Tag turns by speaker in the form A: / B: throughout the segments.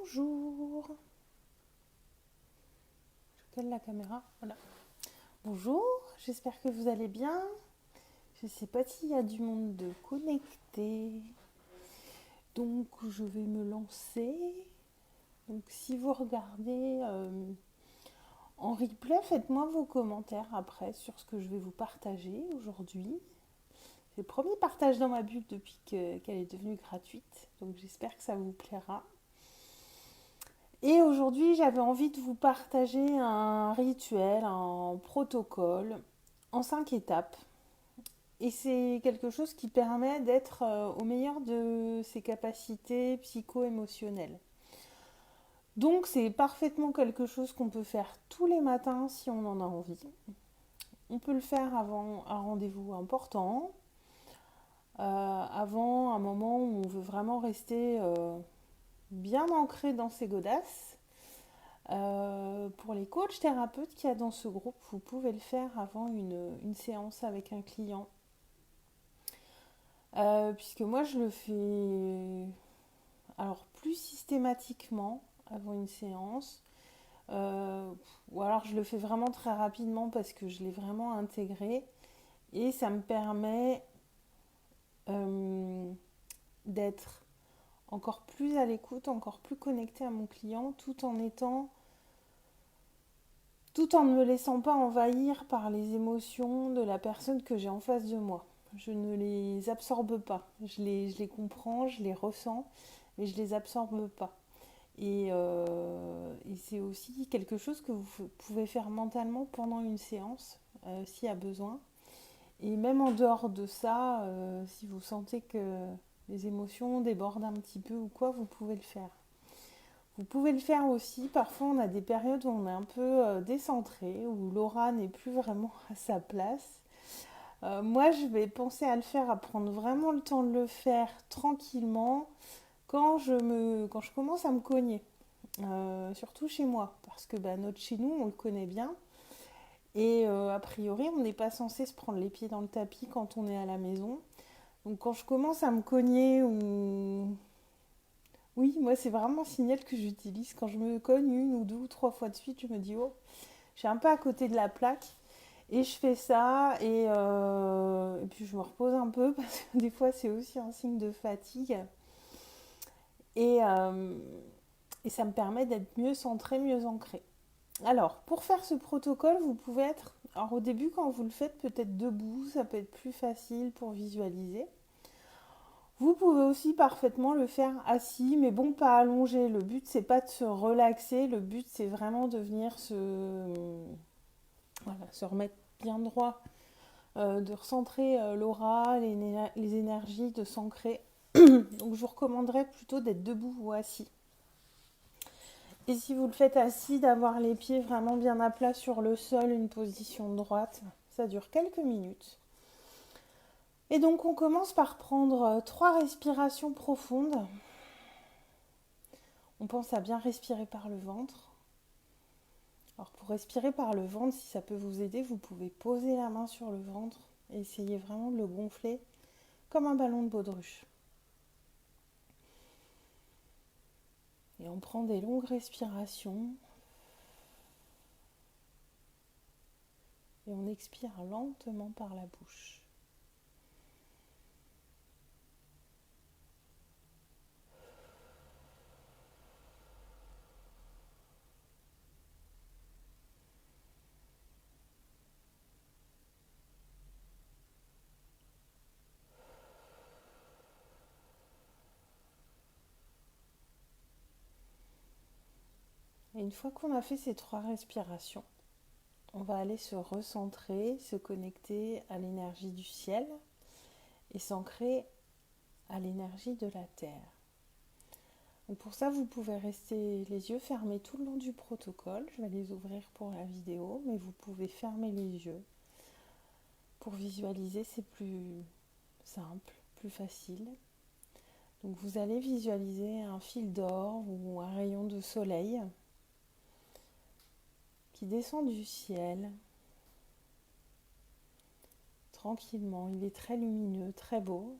A: Bonjour. Je cale la caméra. Voilà. Bonjour, j'espère que vous allez bien. Je ne sais pas s'il y a du monde de connecté. Donc je vais me lancer. Donc si vous regardez en replay, faites-moi vos commentaires après sur ce que je vais vous partager aujourd'hui. C'est le premier partage dans ma bulle depuis qu'elle est devenue gratuite. Donc j'espère que ça vous plaira. Et aujourd'hui, j'avais envie de vous partager un rituel, un protocole en 5 étapes. Et c'est quelque chose qui permet d'être au meilleur de ses capacités psycho-émotionnelles. Donc c'est parfaitement quelque chose qu'on peut faire tous les matins si on en a envie. On peut le faire avant un rendez-vous important, avant un moment où on veut vraiment rester bien ancré dans ses godasses. Pour les coachs thérapeutes qu'il y a dans ce groupe, vous pouvez le faire avant une séance avec un client. Puisque moi je le fais alors plus systématiquement avant une séance, ou alors je le fais vraiment très rapidement parce que je l'ai vraiment intégré et ça me permet d'être encore plus à l'écoute, encore plus connectée à mon client tout en ne me laissant pas envahir par les émotions de la personne que j'ai en face de moi. Je ne les absorbe pas. Je les comprends, je les ressens, mais je ne les absorbe pas. Et c'est aussi quelque chose que vous pouvez faire mentalement pendant une séance, s'il y a besoin. Et même en dehors de ça, si vous sentez que les émotions débordent un petit peu ou quoi, vous pouvez le faire. Vous pouvez le faire aussi, parfois on a des périodes où on est un peu décentré, où l'aura n'est plus vraiment à sa place. Moi je vais penser à le faire, à prendre vraiment le temps de le faire tranquillement quand je commence à me cogner. Surtout chez moi, parce que notre chez nous on le connaît bien. Et a priori on n'est pas censé se prendre les pieds dans le tapis quand on est à la maison. Donc quand je commence à me cogner ou oui, moi c'est vraiment un signal que j'utilise. Quand je me cogne une ou deux ou trois fois de suite, je me dis oh, je suis un peu à côté de la plaque. Et je fais ça et puis je me repose un peu parce que des fois c'est aussi un signe de fatigue. Et, euh, et ça me permet d'être mieux centré, mieux ancré. Alors, pour faire ce protocole, vous pouvez être... Alors au début, quand vous le faites, peut-être debout, ça peut être plus facile pour visualiser. Vous pouvez aussi parfaitement le faire assis, mais bon, pas allongé. Le but, c'est pas de se relaxer. Le but, c'est vraiment de venir voilà, se remettre bien droit, de recentrer l'aura, les énergies, de s'ancrer. Donc, je vous recommanderais plutôt d'être debout ou assis. Et si vous le faites assis, d'avoir les pieds vraiment bien à plat sur le sol, une position droite. Ça dure quelques minutes. Et donc, on commence par prendre 3 respirations profondes. On pense à bien respirer par le ventre. Alors pour respirer par le ventre, si ça peut vous aider, vous pouvez poser la main sur le ventre et essayer vraiment de le gonfler comme un ballon de baudruche. Et on prend des longues respirations et on expire lentement par la bouche. Et une fois qu'on a fait ces 3 respirations, on va aller se recentrer, se connecter à l'énergie du ciel et s'ancrer à l'énergie de la terre. Donc pour ça, vous pouvez rester les yeux fermés tout le long du protocole. Je vais les ouvrir pour la vidéo, mais vous pouvez fermer les yeux. Pour visualiser, c'est plus simple, plus facile. Donc vous allez visualiser un fil d'or ou un rayon de soleil qui descend du ciel tranquillement. Il est très lumineux, très beau.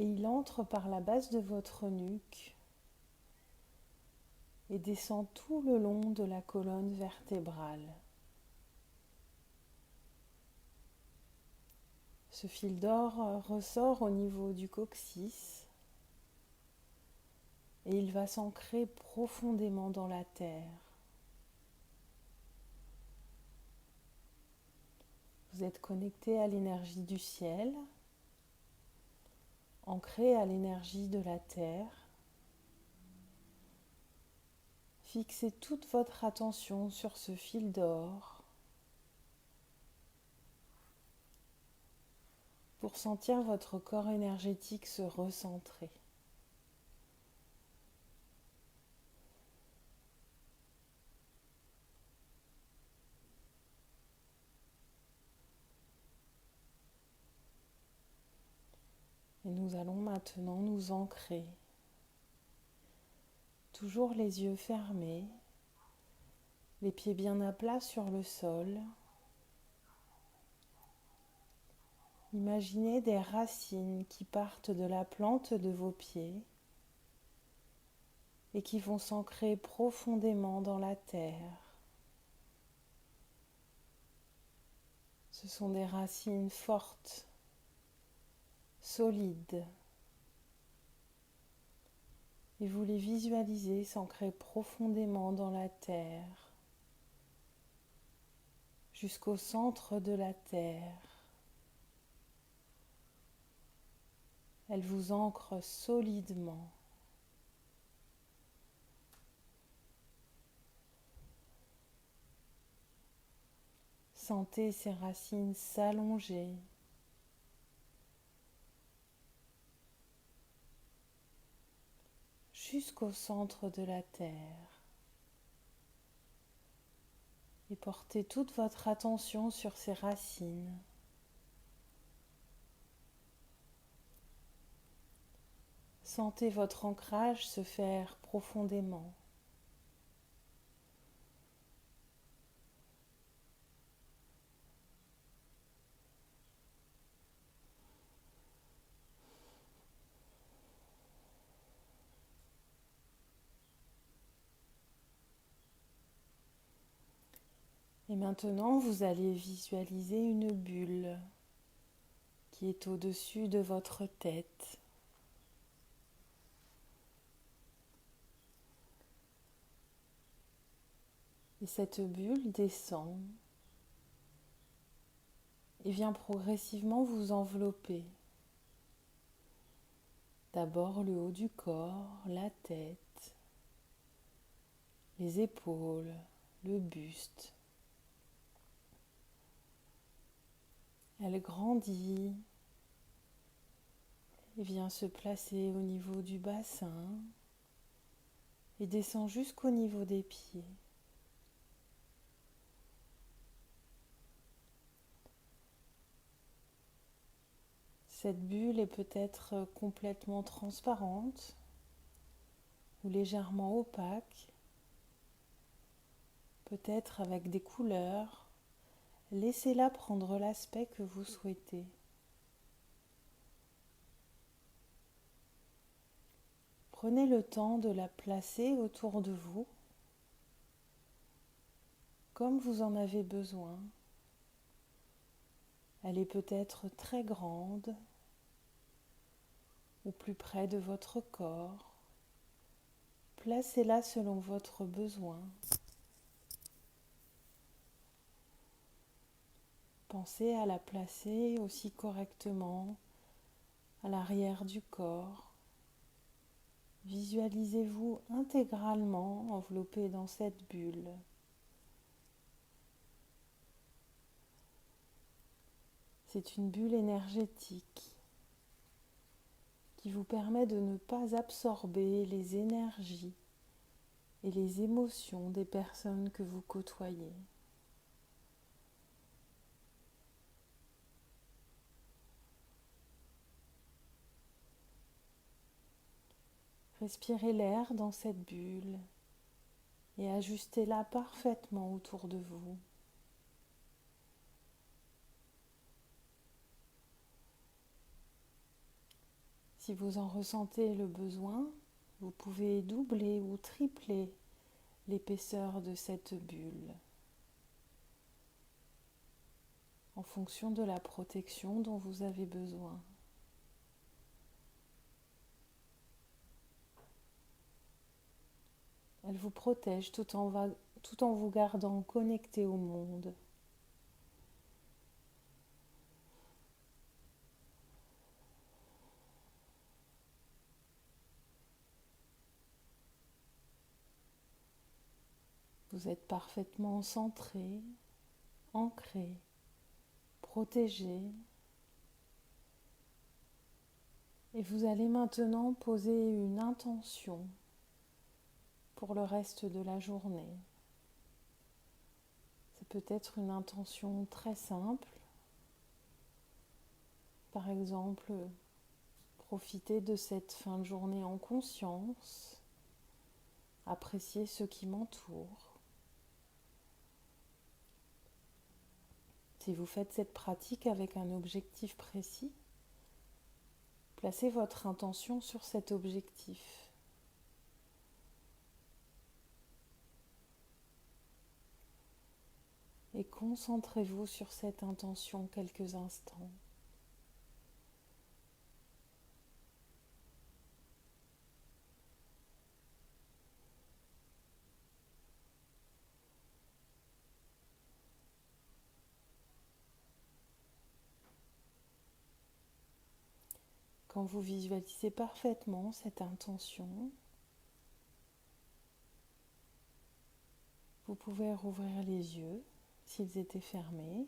A: et il entre par la base de votre nuque et descend tout le long de la colonne vertébrale. Ce fil d'or ressort au niveau du coccyx et il va s'ancrer profondément dans la terre. Vous êtes connecté à l'énergie du ciel, ancré à l'énergie de la terre. Fixez toute votre attention sur ce fil d'or pour sentir votre corps énergétique se recentrer. Et nous allons maintenant nous ancrer, toujours les yeux fermés, les pieds bien à plat sur le sol. Imaginez des racines qui partent de la plante de vos pieds et qui vont s'ancrer profondément dans la terre. Ce sont des racines fortes, solides, et vous les visualisez s'ancrer profondément dans la terre, jusqu'au centre de la terre. Elles vous ancrent solidement. Sentez ces racines s'allonger jusqu'au centre de la terre et portez toute votre attention sur ces racines. Sentez votre ancrage se faire profondément. Et maintenant, vous allez visualiser une bulle qui est au-dessus de votre tête. Et cette bulle descend et vient progressivement vous envelopper. D'abord le haut du corps, la tête, les épaules, le buste. Elle grandit et vient se placer au niveau du bassin et descend jusqu'au niveau des pieds. Cette bulle est peut-être complètement transparente ou légèrement opaque, peut-être avec des couleurs. Laissez-la prendre l'aspect que vous souhaitez. Prenez le temps de la placer autour de vous, comme vous en avez besoin. Elle est peut-être très grande ou plus près de votre corps. Placez-la selon votre besoin. Pensez à la placer aussi correctement à l'arrière du corps. Visualisez-vous intégralement enveloppé dans cette bulle. C'est une bulle énergétique qui vous permet de ne pas absorber les énergies et les émotions des personnes que vous côtoyez. Respirez l'air dans cette bulle et ajustez-la parfaitement autour de vous. Si Si vous en ressentez le besoin, vous pouvez doubler ou tripler l'épaisseur de cette bulle en fonction de la protection dont vous avez besoin. Elle vous protège tout en vous gardant connecté au monde. Vous êtes parfaitement centré, ancré, protégé. Et vous allez maintenant poser une intention pour le reste de la journée. Ça peut être une intention très simple. Par exemple, profiter de cette fin de journée en conscience, apprécier ce qui m'entoure. Si vous faites cette pratique avec un objectif précis, placez votre intention sur cet objectif. Et concentrez-vous sur cette intention quelques instants. Quand vous visualisez parfaitement cette intention, vous pouvez rouvrir les yeux s'ils étaient fermés,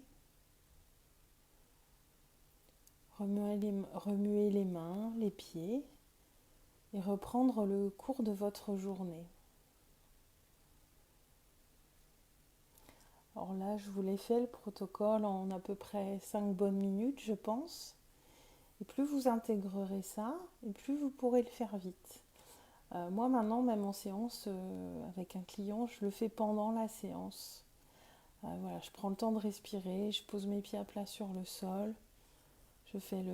A: remuer les mains, les pieds et reprendre le cours de votre journée. Alors là, je vous l'ai fait le protocole en à peu près 5 bonnes minutes, je pense. Et plus vous intégrerez ça, et plus vous pourrez le faire vite. Moi maintenant, même en séance avec un client, je le fais pendant la séance. Voilà, je prends le temps de respirer, je pose mes pieds à plat sur le sol, je fais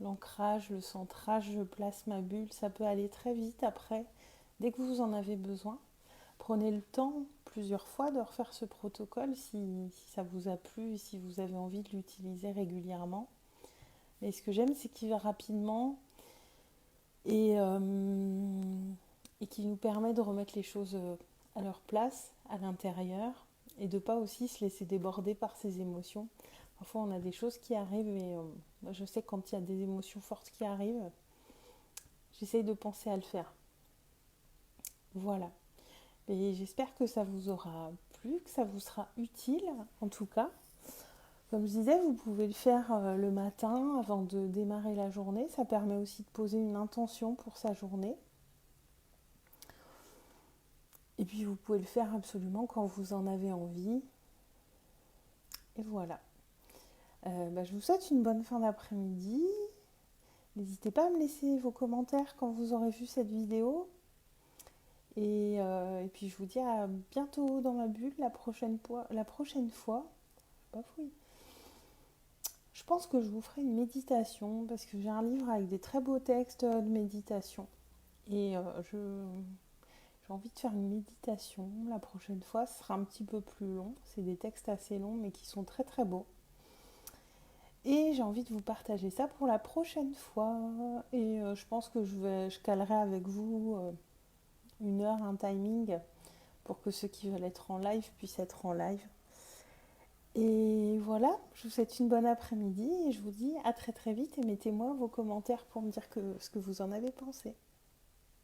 A: l'ancrage, le centrage, je place ma bulle. Ça peut aller très vite après, dès que vous en avez besoin. Prenez le temps plusieurs fois de refaire ce protocole si ça vous a plu et si vous avez envie de l'utiliser régulièrement. Mais ce que j'aime, c'est qu'il va rapidement et qui nous permet de remettre les choses à leur place, à l'intérieur, et de ne pas aussi se laisser déborder par ses émotions. Parfois, on a des choses qui arrivent et moi, je sais quand il y a des émotions fortes qui arrivent, j'essaye de penser à le faire. Voilà. Et j'espère que ça vous aura plu, que ça vous sera utile, en tout cas. Comme je disais, vous pouvez le faire le matin avant de démarrer la journée. Ça permet aussi de poser une intention pour sa journée. Et puis vous pouvez le faire absolument quand vous en avez envie. Et voilà. Je vous souhaite une bonne fin d'après-midi. N'hésitez pas à me laisser vos commentaires quand vous aurez vu cette vidéo. Et puis je vous dis à bientôt dans ma bulle la prochaine fois. Bafouille. Je pense que je vous ferai une méditation parce que j'ai un livre avec des très beaux textes de méditation. Et j'ai envie de faire une méditation la prochaine fois. Ce sera un petit peu plus long. C'est des textes assez longs mais qui sont très très beaux. Et j'ai envie de vous partager ça pour la prochaine fois. Et je pense que je calerai avec vous une heure, un timing pour que ceux qui veulent être en live puissent être en live. Et voilà, je vous souhaite une bonne après-midi et je vous dis à très très vite et mettez-moi vos commentaires pour me dire ce que vous en avez pensé.